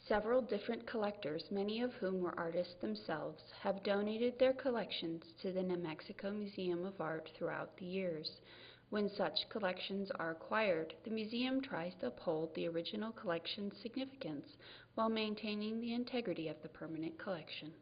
Several different collectors, many of whom were artists themselves, have donated their collections to the New Mexico Museum of Art throughout the years. When such collections are acquired, the museum tries to uphold the original collection's significance while maintaining the integrity of the permanent collection.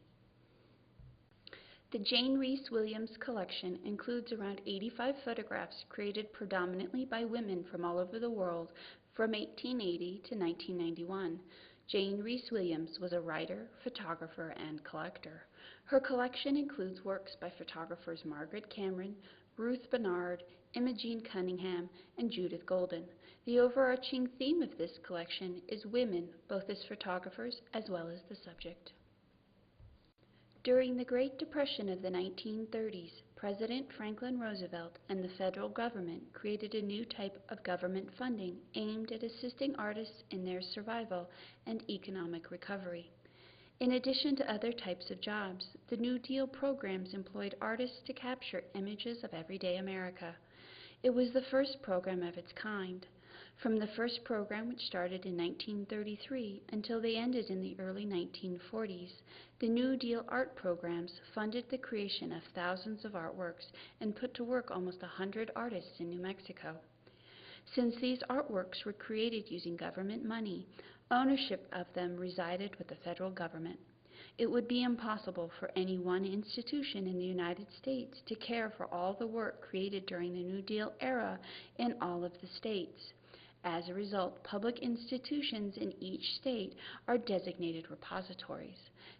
The Jane Reese Williams Collection includes around 85 photographs created predominantly by women from all over the world from 1880 to 1991. Jane Reese Williams was a writer, photographer, and collector. Her collection includes works by photographers Margaret Cameron, Ruth Bernard, Imogene Cunningham, and Judith Golden. The overarching theme of this collection is women, both as photographers as well as the subject. During the Great Depression of the 1930s, President Franklin Roosevelt and the federal government created a new type of government funding aimed at assisting artists in their survival and economic recovery. In addition to other types of jobs, the New Deal programs employed artists to capture images of everyday America. It was the first program of its kind. From the first program, which started in 1933, until they ended in the early 1940s, the New Deal art programs funded the creation of thousands of artworks and put to work almost 100 artists in New Mexico. Since these artworks were created using government money, ownership of them resided with the federal government. It would be impossible for any one institution in the United States to care for all the work created during the New Deal era in all of the states. As a result, public institutions in each state are designated repositories.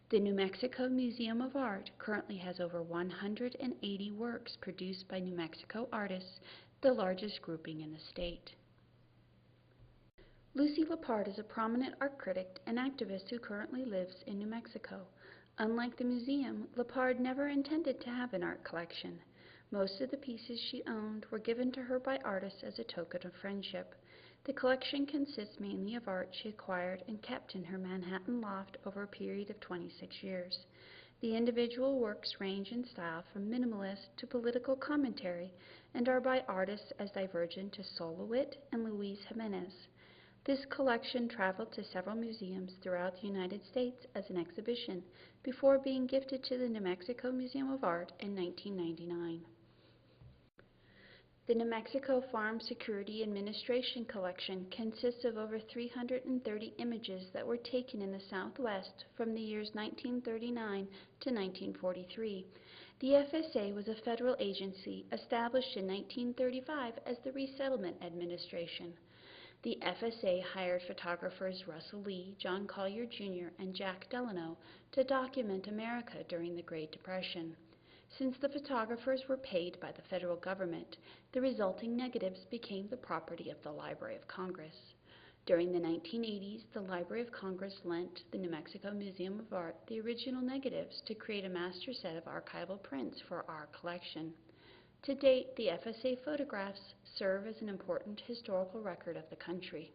The New Mexico Museum of Art currently has over 180 works produced by New Mexico artists, the largest grouping in the state. Lucille Alter is a prominent art critic and activist who currently lives in New Mexico. Unlike the museum, Lippard never intended to have an art collection. Most of the pieces she owned were given to her by artists as a token of friendship. The collection consists mainly of art she acquired and kept in her Manhattan loft over a period of 26 years. The individual works range in style from minimalist to political commentary and are by artists as divergent as Sol LeWitt and Luis Jimenez. This collection traveled to several museums throughout the United States as an exhibition before being gifted to the New Mexico Museum of Art in 1999. The New Mexico Farm Security Administration Collection consists of over 330 images that were taken in the Southwest from the years 1939 to 1943. The FSA was a federal agency established in 1935 as the Resettlement Administration. The FSA hired photographers Russell Lee, John Collier Jr., and Jack Delano to document America during the Great Depression. Since the photographers were paid by the federal government, the resulting negatives became the property of the Library of Congress. During the 1980s, the Library of Congress lent the New Mexico Museum of Art the original negatives to create a master set of archival prints for our collection. To date, the FSA photographs serve as an important historical record of the country.